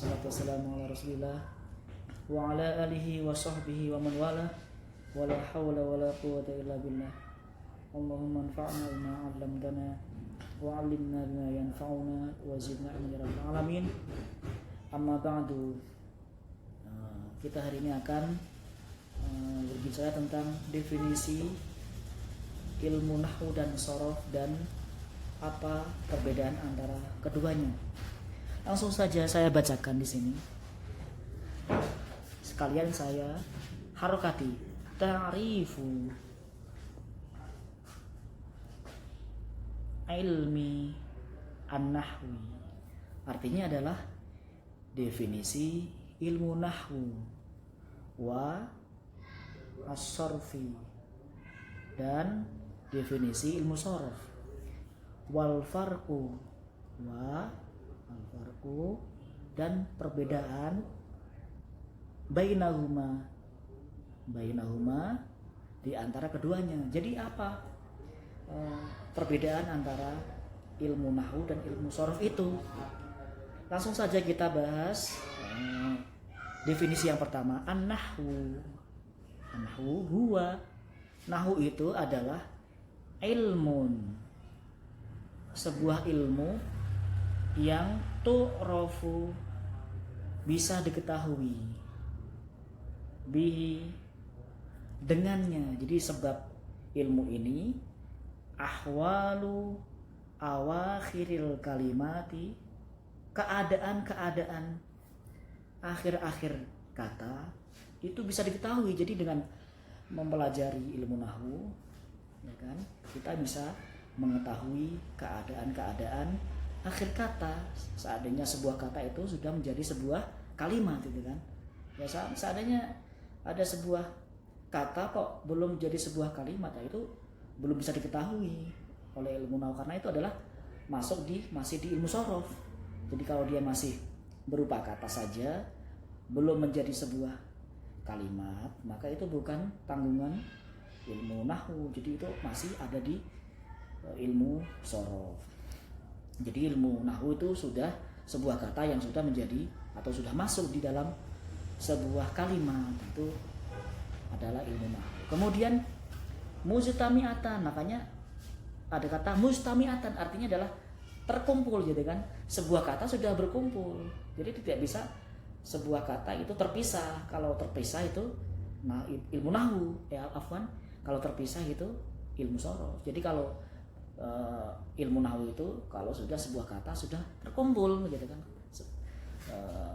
wassalatu wassalamu ala rasulillah wa ala alihi wa sahbihi wa man wala wala hawla wala quwwata illa billah. Allahumma anfa'na bima 'allamtana wa 'allimna bima yanfa'una wa zidna ilman ya rabbal alamin. Amma ba'du. Kita hari ini akan berbicara tentang definisi ilmu nahwu dan sorof dan apa perbedaan antara keduanya. Langsung saja saya bacakan di sini. Sekalian saya harokati ta'rifu ilmi an-nahwi. Artinya adalah definisi ilmu nahwu wa as-sarfi dan definisi ilmu sorof. Wal farqu dan perbedaan bainahuma di antara keduanya. Jadi apa perbedaan antara ilmu nahwu dan ilmu sorof itu? Langsung saja kita bahas definisi yang pertama, an-nahwu. An-nahwu huwa, nahwu itu adalah ilmun, sebuah ilmu yang tu'rafu, bisa diketahui, bihi, dengannya. Jadi sebab ilmu ini ahwalu awakhiril kalimati, keadaan-keadaan akhir-akhir kata itu bisa diketahui. Jadi dengan mempelajari ilmu nahwu, ya kan, kita bisa mengetahui keadaan-keadaan akhir kata. Seandainya sebuah kata itu sudah menjadi sebuah kalimat, gitu kan. Ya, seandainya ada sebuah kata kok belum jadi sebuah kalimat, itu belum bisa diketahui oleh ilmu nahwu, karena itu adalah masih di ilmu sorof. Jadi kalau dia masih berupa kata saja, belum menjadi sebuah kalimat, maka itu bukan tanggungan ilmu nahwu. Jadi itu masih ada di ilmu sorof. Jadi ilmu nahwu itu sudah sebuah kata yang sudah menjadi atau sudah masuk di dalam sebuah kalimat, itu adalah ilmu nahwu. Kemudian mujtami'atan, makanya ada kata mujtami'atan, artinya adalah terkumpul, gitu kan. Sebuah kata sudah berkumpul. Jadi tidak bisa sebuah kata itu terpisah. Kalau terpisah itu ilmu nahwu, kalau terpisah itu ilmu sorof. Jadi kalau ilmu nahwu itu kalau sudah sebuah kata sudah terkumpul, gitu kan,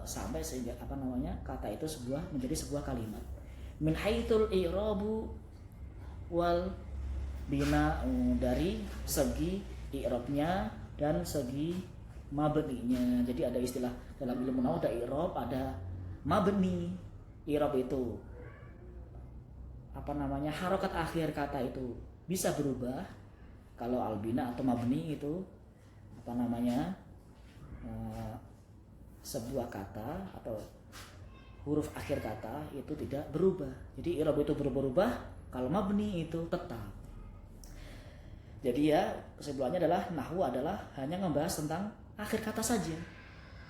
sampai sehingga kata itu menjadi sebuah kalimat. Min haitsul i'rabu wal bina, dari segi i'rabnya dan segi mabninya. Jadi ada istilah dalam ilmu nahwu, ada i'rab, ada mabni. I'rab itu harokat akhir kata itu bisa berubah. Kalau albina atau mabni itu sebuah kata atau huruf akhir kata itu tidak berubah. Jadi i'rab itu berubah-ubah, kalau mabni itu tetap. Jadi ya, kesimpulannya adalah nahwu adalah hanya membahas tentang akhir kata saja.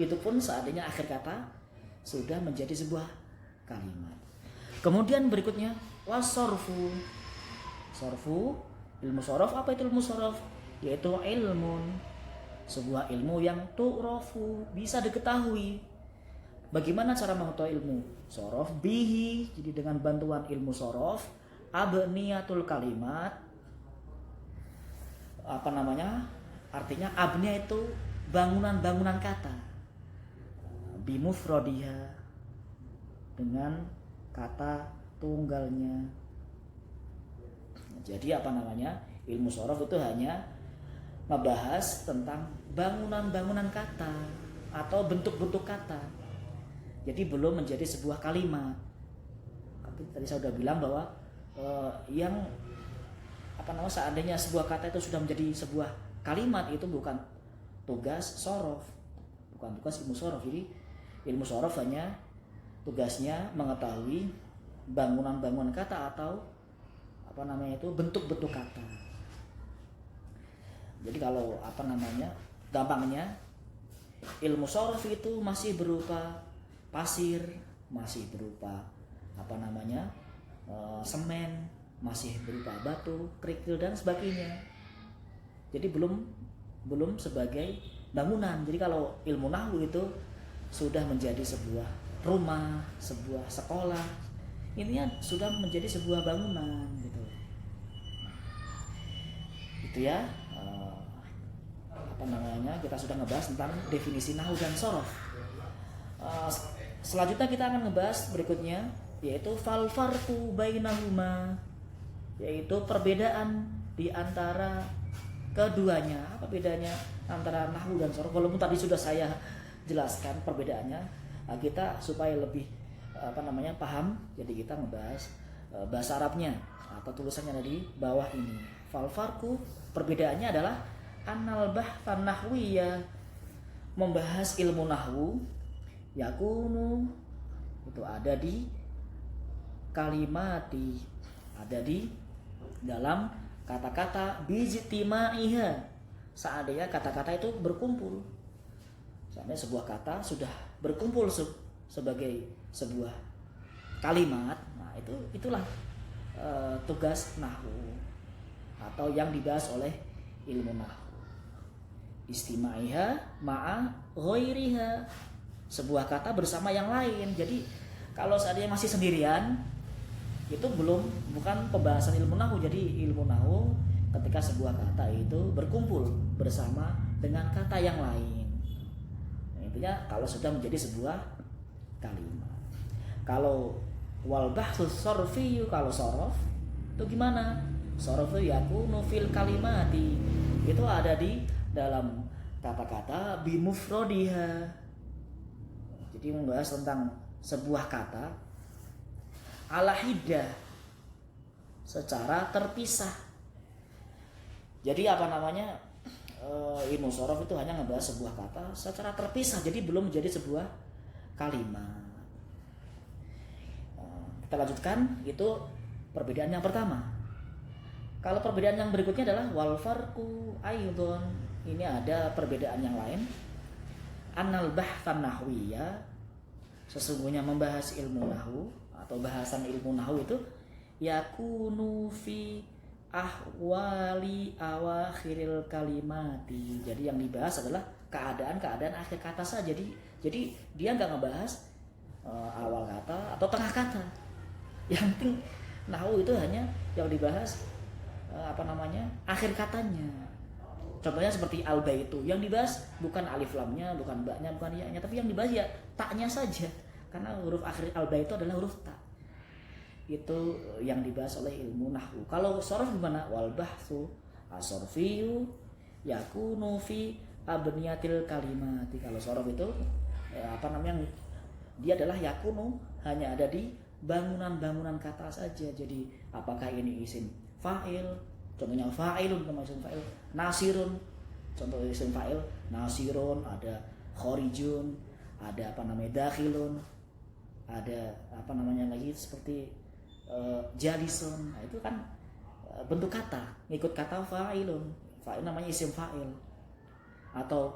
Itu pun seandainya akhir kata sudah menjadi sebuah kalimat. Kemudian berikutnya wasorfu. Sorfu, ilmu sorof. Apa itu ilmu sorof? Yaitu ilmun, sebuah ilmu yang tu'rafu, bisa diketahui. Bagaimana cara mengetahui ilmu sorof? Bihi, jadi dengan bantuan ilmu sorof, abniyatul kalimat. Artinya abniya itu bangunan-bangunan kata. Bimufrodiha, dengan kata tunggalnya. Jadi ilmu sorof itu hanya membahas tentang bangunan-bangunan kata atau bentuk-bentuk kata. Jadi belum menjadi sebuah kalimat. Tadi saya sudah bilang bahwa seandainya sebuah kata itu sudah menjadi sebuah kalimat, itu bukan tugas sorof, bukan tugas ilmu sorof. Jadi ilmu sorof hanya tugasnya mengetahui bangunan-bangunan kata atau bentuk-bentuk kata. Jadi kalau gampangnya ilmu sorof itu masih berupa pasir, masih berupa semen, masih berupa batu, kerikil dan sebagainya. Jadi belum sebagai bangunan. Jadi kalau ilmu nahwu itu sudah menjadi sebuah rumah, sebuah sekolah, intinya sudah menjadi sebuah bangunan gitu. Itu ya, kita sudah ngebahas tentang definisi nahwu dan sorof. Selanjutnya kita akan ngebahas berikutnya, yaitu fal farqu bainahuma, yaitu perbedaan di antara keduanya. Apa bedanya antara nahwu dan sorof? Walaupun tadi sudah saya jelaskan perbedaannya, kita supaya lebih paham. Jadi kita ngebahas bahasa Arabnya atau tulisannya di bawah ini. Fal farqu, perbedaannya adalah annal bahtan nahwiyya, membahas ilmu nahwu, yakunu itu ada di kalimati, ada di dalam kata-kata bijtimaiha, seandainya kata-kata itu berkumpul. Seandainya sebuah kata sudah berkumpul sebagai sebuah kalimat, nah itulah tugas nahwu atau yang dibahas oleh ilmu nahwu. Istimaiha ma'a ghairiha, sebuah kata bersama yang lain. Jadi kalau seandainya masih sendirian, itu bukan pembahasan ilmu nahwu. Jadi ilmu nahwu ketika sebuah kata itu berkumpul bersama dengan kata yang lain. Nah, intinya kalau sudah menjadi sebuah kalimat. Kalau wal bahsus sorfi, kalau sorof itu gimana? Sorof itu yakunu fil kalimati, itu ada di dalam kata-kata bimufrodiha. Jadi membahas tentang sebuah kata ala hiddah, secara terpisah. Jadi ilmu sorof itu hanya ngebahas sebuah kata secara terpisah, jadi belum menjadi sebuah kalimat. Kita lanjutkan, itu perbedaan yang pertama. Kalau perbedaan yang berikutnya adalah wal farqu aidon, ini ada perbedaan yang lain. Annal bahtan nahwiyya, sesungguhnya membahas ilmu nahwu atau bahasan ilmu nahwu itu yakunu fi ahwali awakhiril kalimati. Jadi yang dibahas adalah keadaan-keadaan akhir kata saja. Jadi dia nggak ngebahas awal kata atau tengah kata. Yang penting nahwu itu hanya yang dibahas akhir katanya. Contohnya seperti al-baitu, yang dibahas bukan alif lamnya, bukan ba-nya, bukan ya-nya, tapi yang dibahas ya taknya saja. Karena huruf akhir al-baitu adalah huruf ta. Itu yang dibahas oleh ilmu nahwu. Kalau sorof gimana? Wal bahtsu as-sorfiyu yakunu fi abniyatil kalimati. Kalau sorof itu dia adalah yakunu, hanya ada di bangunan-bangunan kata saja. Jadi apakah ini isim fa'il, contohnya fa'ilun, nama isim fa'il, nasirun, contoh isim fa'il nasirun, ada khorijun, ada dakhilun, ada lagi seperti jalisun. Nah, itu kan bentuk kata, ngikut kata fa'ilun. Fa'il namanya isim fa'il. Atau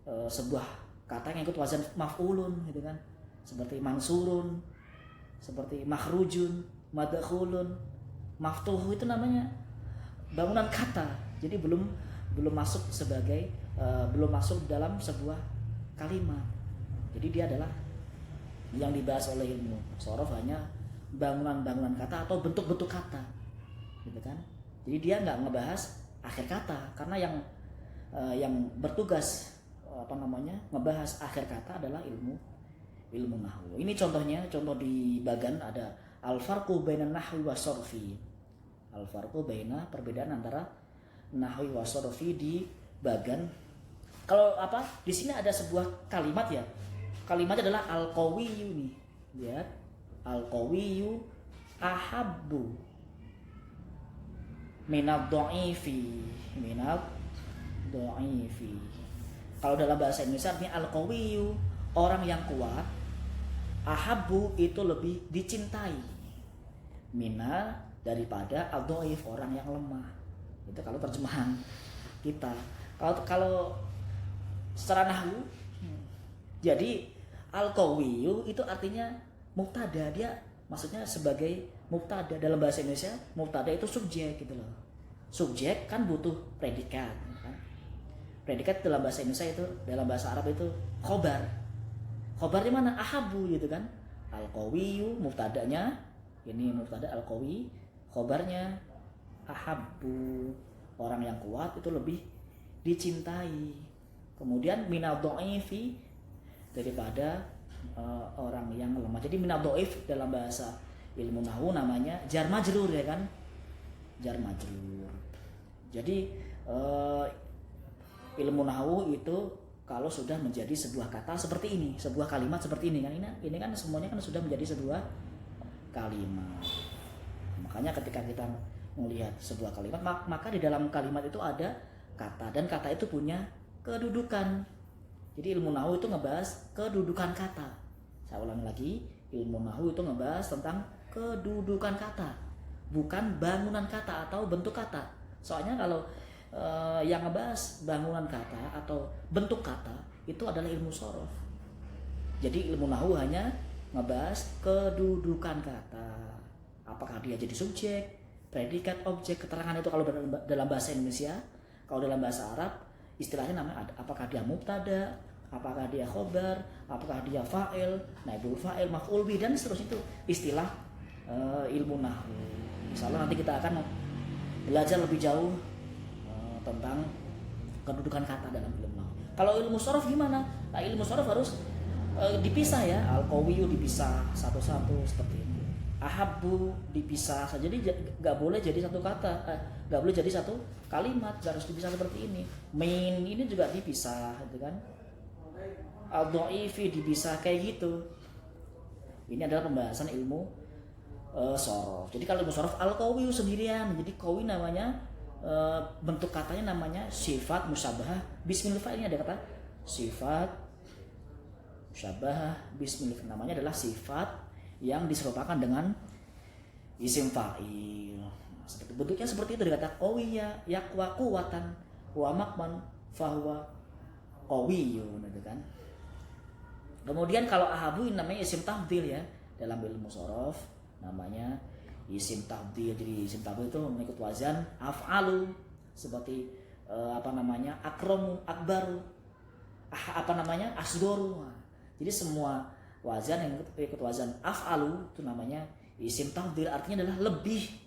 sebuah kata yang ikut wazan maf'ulun gitu kan. Seperti mansurun, seperti makhrujun, madkhulun, maftuh, itu namanya bangunan kata. Jadi belum masuk sebagai belum masuk dalam sebuah kalimat. Jadi dia adalah yang dibahas oleh ilmu sorof hanya bangunan-bangunan kata atau bentuk-bentuk kata, gitu kan. Jadi dia nggak ngebahas akhir kata, karena yang bertugas ngebahas akhir kata adalah ilmu nahwu. Ini contoh di bagan ada al-farqu bainan nahwi wa sorfi. Al-farqu baina, perbedaan antara nahwi wa sorfi di bagan. Kalau di sini ada sebuah kalimat ya. Kalimatnya adalah al-qawiyyu nih. Lihat. Al-qawiyyu ahabbu minad dha'ifi. Kalau dalam bahasa Indonesia artinya al-qawiyyu, orang yang kuat, ahabbu itu lebih dicintai, mina daripada al-dhaif, orang yang lemah. Itu kalau terjemahan kita. Kalau secara nahwu. Jadi al-qawiyyu itu artinya mubtada, dia maksudnya sebagai mubtada. Dalam bahasa Indonesia mubtada itu subjek gitu loh. Subjek kan butuh predikat kan? Predikat dalam bahasa Indonesia itu, dalam bahasa Arab itu khobar. Khobarnya mana? Ahabu gitu kan. Al-qawiyyu mubtadanya, ini mubtada al-qawi, khobarnya ahabu, orang yang kuat itu lebih dicintai. Kemudian minal dha'ifi, daripada orang yang lemah. Jadi minal dhaif dalam bahasa ilmu nahwu namanya jar majrur ya kan, jar majrur. Jadi ilmu nahwu itu kalau sudah menjadi sebuah kata seperti ini, sebuah kalimat seperti ini kan, ini kan semuanya kan sudah menjadi sebuah kalimat. Makanya ketika kita melihat sebuah kalimat, maka di dalam kalimat itu ada kata, dan kata itu punya kedudukan. Jadi ilmu nahwu itu ngebahas kedudukan kata. Saya ulangi lagi, ilmu nahwu itu ngebahas tentang kedudukan kata, bukan bangunan kata atau bentuk kata. Soalnya kalau yang ngebahas bangunan kata atau bentuk kata itu adalah ilmu shorof. Jadi ilmu nahwu hanya ngebahas kedudukan kata. Apakah dia jadi subjek, predikat, objek, keterangan itu kalau dalam bahasa Indonesia. Kalau dalam bahasa Arab istilahnya namanya apakah dia mubtada, apakah dia khobar, apakah dia fa'il, naibul fa'il, maf'ul bih, dan seterusnya. Itu istilah ilmu nahwu. Insyaallah nanti kita akan belajar lebih jauh tentang kedudukan kata dalam ilmu nahwu. Kalau ilmu shorof gimana? Nah, ilmu shorof harus dipisah ya. Al-qawiyyu dipisah satu-satu seperti ini. Ahabbu dipisah. Jadi nggak boleh jadi satu kata, nggak boleh jadi satu kalimat, harus dipisah seperti ini. Min ini juga dipisah, gitu kan? Al-dha'ifi dipisah kayak gitu. Ini adalah pembahasan ilmu shorof. Jadi kalau ilmu shorof al-qawiyyu sendirian. Jadi qawi namanya bentuk katanya namanya sifat musyabahah bismil fa'il. Ini ada kata sifat musyabahah bismil fa'il, namanya adalah sifat yang diserupakan dengan isim fa'il. Seperti bentuknya seperti itu, dikata qawiyya yaqwa quwatan wa maqman fahuwa qawiyyun, gitu kan. Kemudian kalau ahabu ini namanya isim tafdhil ya, dalam ilmu shorof namanya isim tafdhil. Jadi isim tafdhil itu mengikut wazan af'alu, seperti akramu, akbaru, asgoru. Jadi semua wazan yang ikut wazan af'alu itu namanya isim tafdhil, artinya adalah lebih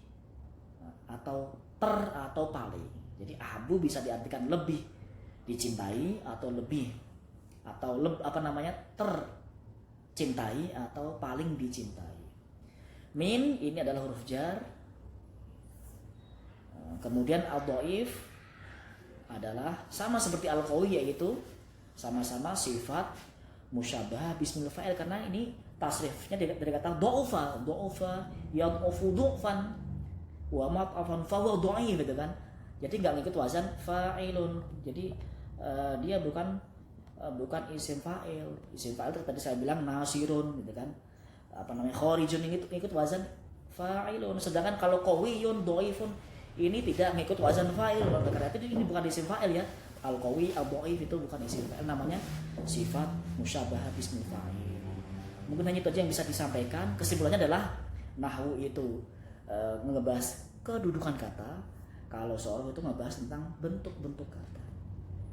atau atau paling. Jadi ahabu bisa diartikan lebih dicintai atau lebih atau tercintai atau paling dicintai. Min ini adalah huruf jar. Kemudian al-dhaif adalah sama seperti al-qawi, yaitu sama-sama sifat musyabah bismil fa'il, karena ini tasrifnya dari kata dha'ufa yad'ufu du'fan wa mat'afan fa huwa dhaif, gitu kan. Jadi enggak ngikut wazan fa'ilun. Jadi dia bukan isim fa'il. Isim fa'il tadi saya bilang nasirun, gitu kan. Khorijun ini ngikut wazan fa'ilun. Sedangkan kalau qawiyun, dhaifun ini tidak ngikut wazan fa'il. Karena itu ini bukan isim fa'il ya. Al-qawi, al-dhaif itu bukan isim fa'il, namanya sifat musyabahah bismil fa'il. Mungkin hanya itu aja yang bisa disampaikan. Kesimpulannya adalah nahwu itu ngebahas kedudukan kata, kalau shorof itu ngebahas tentang bentuk-bentuk kata.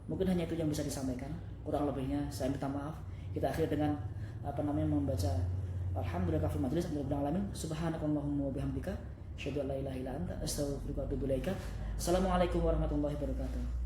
Mungkin hanya itu yang bisa disampaikan. Kurang lebihnya saya minta maaf. Kita akhiri dengan membaca alhamdulillah kafil majlis rabbil alamin, subhanakallahumma wa bihamdika asyhadu an la ilaha illa anta astaghfiruka wa atubu ilaika. Assalamualaikum warahmatullahi wabarakatuh.